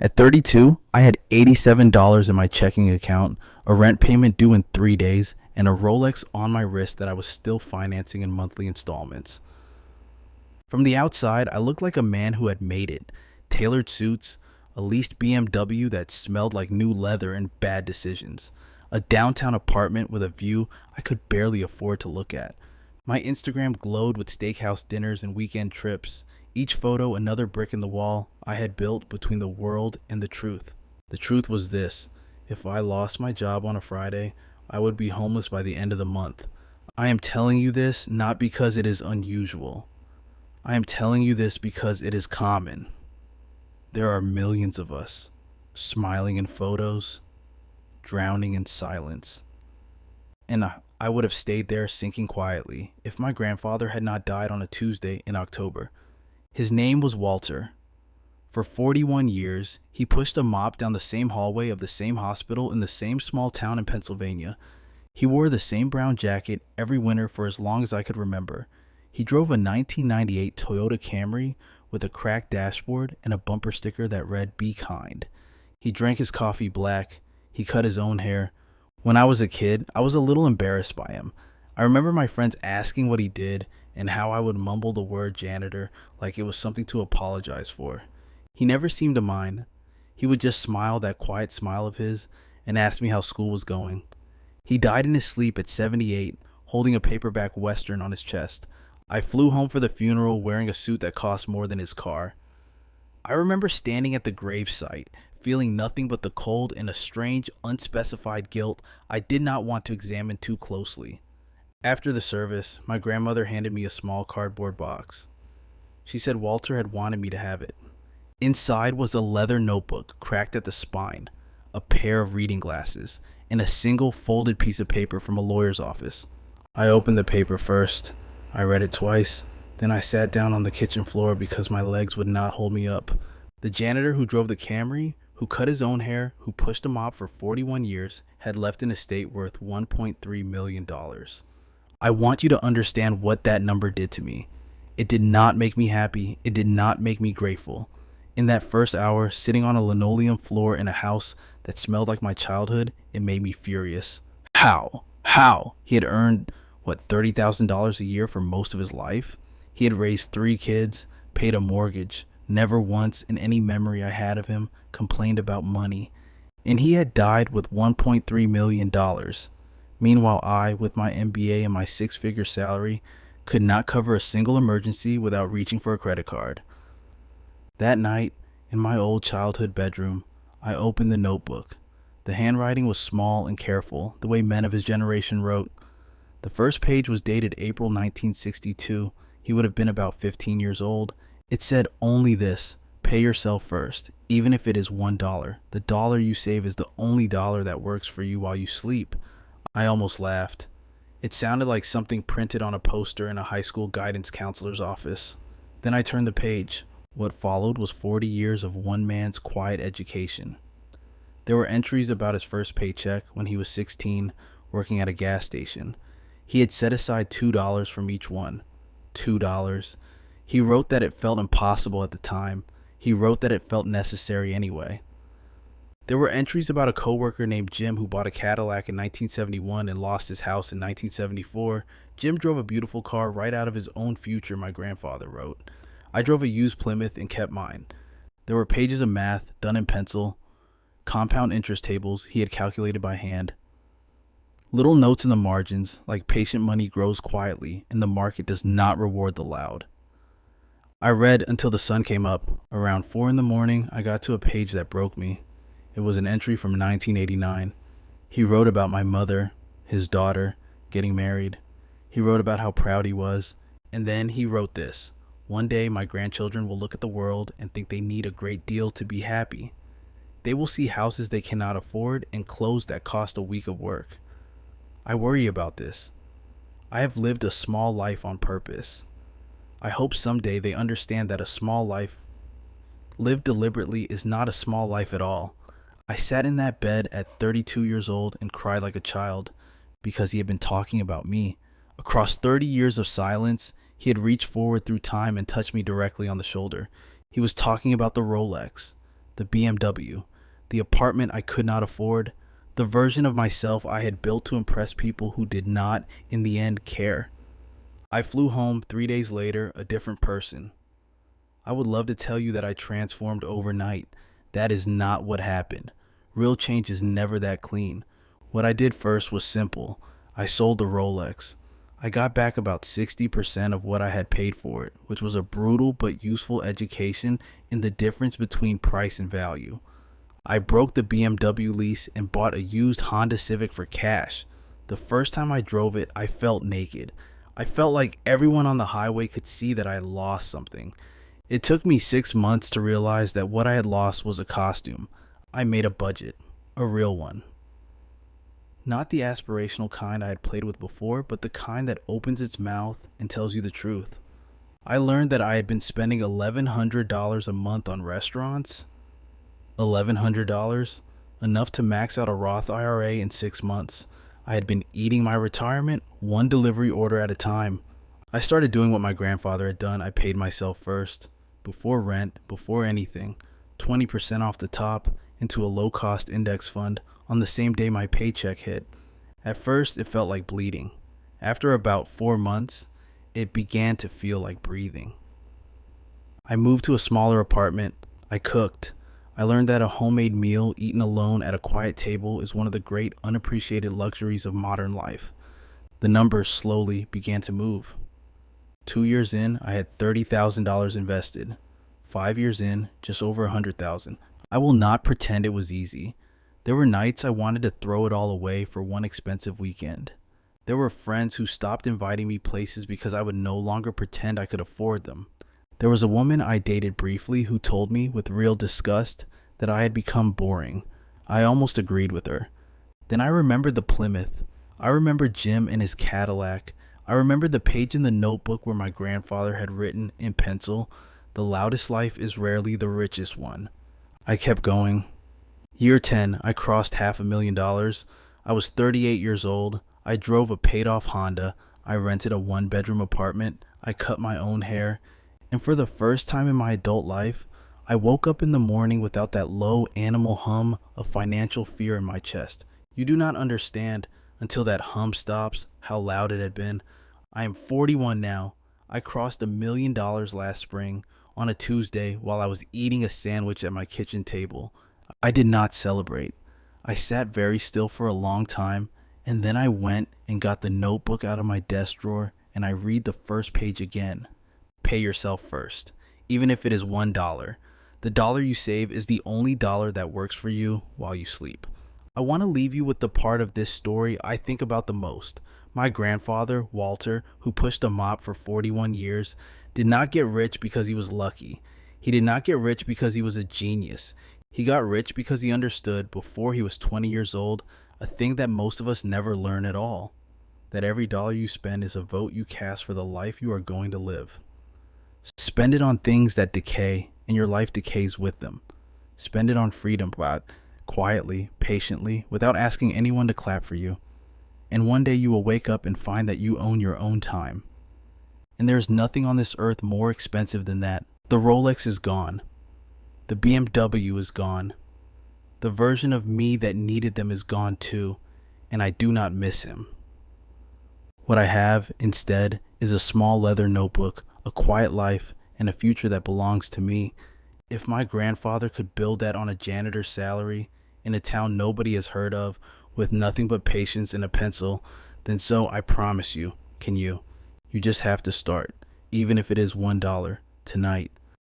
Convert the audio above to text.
At 32, I had $87 in my checking account, a rent payment due in 3 days, and a Rolex on my wrist that I was still financing in monthly installments. From the outside, I looked like a man who had made it. Tailored suits, a leased BMW that smelled like new leather, and bad decisions. A downtown apartment with a view I could barely afford to look at. My Instagram glowed with steakhouse dinners and weekend trips, each photo another brick in the wall I had built between the world and the truth. The truth was this: if I lost my job on a Friday, I would be homeless by the end of the month. I am telling you this not because it is unusual. I am telling you this because it is common. There are millions of us, smiling in photos, drowning in silence. And I would have stayed there sinking quietly if my grandfather had not died on a Tuesday in October. His name was Walter. For 41 years, he pushed a mop down the same hallway of the same hospital in the same small town in Pennsylvania. He wore the same brown jacket every winter for as long as I could remember. He drove a 1998 Toyota Camry with a cracked dashboard and a bumper sticker that read, "Be kind." He drank his coffee black. He cut his own hair. When I was a kid, I was a little embarrassed by him. I remember my friends asking what he did and how I would mumble the word janitor like it was something to apologize for. He never seemed to mind. He would just smile that quiet smile of his and ask me how school was going. He died in his sleep at 78, holding a paperback Western on his chest. I flew home for the funeral wearing a suit that cost more than his car. I remember standing at the gravesite, feeling nothing but the cold and a strange, unspecified guilt I did not want to examine too closely. After the service, my grandmother handed me a small cardboard box. She said Walter had wanted me to have it. Inside was a leather notebook cracked at the spine, a pair of reading glasses, and a single folded piece of paper from a lawyer's office. I opened the paper first. I read it twice. Then I sat down on the kitchen floor because my legs would not hold me up. The janitor who drove the Camry, who cut his own hair, who pushed a mop for 41 years, had left an estate worth $1.3 million. I want you to understand what that number did to me. It did not make me happy. It did not make me grateful. In that first hour, sitting on a linoleum floor in a house that smelled like my childhood, it made me furious. How? He had earned, $30,000 a year for most of his life? He had raised 3 kids, paid a mortgage, never once in any memory I had of him complained about money. And he had died with $1.3 million. Meanwhile, I, with my MBA and my 6-figure salary, could not cover a single emergency without reaching for a credit card. That night, in my old childhood bedroom, I opened the notebook. The handwriting was small and careful, the way men of his generation wrote. The first page was dated April 1962. He would have been about 15 years old. It said only this: pay yourself first, even if it is $1. The dollar you save is the only dollar that works for you while you sleep. I almost laughed. It sounded like something printed on a poster in a high school guidance counselor's office. Then I turned the page. What followed was 40 years of one man's quiet education. There were entries about his first paycheck when he was 16, working at a gas station. He had set aside $2 from each one. $2. He wrote that it felt impossible at the time. He wrote that it felt necessary anyway. There were entries about a coworker named Jim who bought a Cadillac in 1971 and lost his house in 1974. Jim drove a beautiful car right out of his own future, my grandfather wrote. I drove a used Plymouth and kept mine. There were pages of math done in pencil, compound interest tables he had calculated by hand. Little notes in the margins, like patient money grows quietly and the market does not reward the loud. I read until the sun came up. Around 4 in the morning, I got to a page that broke me. It was an entry from 1989. He wrote about my mother, his daughter, getting married. He wrote about how proud he was. And then he wrote this: one day my grandchildren will look at the world and think they need a great deal to be happy. They will see houses they cannot afford and clothes that cost a week of work. I worry about this. I have lived a small life on purpose. I hope someday they understand that a small life lived deliberately is not a small life at all. I sat in that bed at 32 years old and cried like a child because he had been talking about me. Across 30 years of silence, he had reached forward through time and touched me directly on the shoulder. He was talking about the Rolex, the BMW, the apartment I could not afford, the version of myself I had built to impress people who did not, in the end, care. I flew home 3 days later, a different person. I would love to tell you that I transformed overnight. That is not what happened. Real change is never that clean. What I did first was simple. I sold the Rolex. I got back about 60% of what I had paid for it, which was a brutal but useful education in the difference between price and value. I broke the BMW lease and bought a used Honda Civic for cash. The first time I drove it, I felt naked. I felt like everyone on the highway could see that I had lost something. It took me 6 months to realize that what I had lost was a costume. I made a budget, a real one. Not the aspirational kind I had played with before, but the kind that opens its mouth and tells you the truth. I learned that I had been spending $1,100 a month on restaurants. $1,100, enough to max out a Roth IRA in 6 months. I had been eating my retirement one delivery order at a time. I started doing what my grandfather had done. I paid myself first, before rent, before anything, 20% off the top into a low-cost index fund on the same day my paycheck hit. At first, it felt like bleeding. After about 4 months, it began to feel like breathing. I moved to a smaller apartment. I cooked. I learned that a homemade meal eaten alone at a quiet table is one of the great unappreciated luxuries of modern life. The numbers slowly began to move. 2 years in, I had $30,000 invested. 5 years in, just over $100,000. I will not pretend it was easy. There were nights I wanted to throw it all away for one expensive weekend. There were friends who stopped inviting me places because I would no longer pretend I could afford them. There was a woman I dated briefly who told me with real disgust that I had become boring. I almost agreed with her. Then I remembered the Plymouth. I remembered Jim and his Cadillac. I remembered the page in the notebook where my grandfather had written in pencil, "The loudest life is rarely the richest one." I kept going. Year 10, I crossed $500,000. I was 38 years old. I drove a paid-off Honda. I rented a one-bedroom apartment. I cut my own hair. And for the first time in my adult life, I woke up in the morning without that low animal hum of financial fear in my chest. You do not understand, until that hum stops, how loud it had been. I am 41 now. I crossed $1 million last spring on a Tuesday while I was eating a sandwich at my kitchen table. I did not celebrate. I sat very still for a long time, and then I went and got the notebook out of my desk drawer and I read the first page again. Pay yourself first, even if it is $1. The dollar you save is the only dollar that works for you while you sleep. I want to leave you with the part of this story I think about the most. My grandfather, Walter, who pushed a mop for 41 years, did not get rich because he was lucky. He did not get rich because he was a genius. He got rich because he understood before he was 20 years old a thing that most of us never learn at all. That every dollar you spend is a vote you cast for the life you are going to live. Spend it on things that decay, and your life decays with them. Spend it on freedom, but quietly, patiently, without asking anyone to clap for you. And one day you will wake up and find that you own your own time. And there is nothing on this earth more expensive than that. The Rolex is gone. The BMW is gone. The version of me that needed them is gone too, and I do not miss him. What I have, instead, is a small leather notebook, a quiet life, and a future that belongs to me. If my grandfather could build that on a janitor's salary, in a town nobody has heard of, with nothing but patience and a pencil, then so, I promise you, can you. You just have to start, even if it is $1, tonight.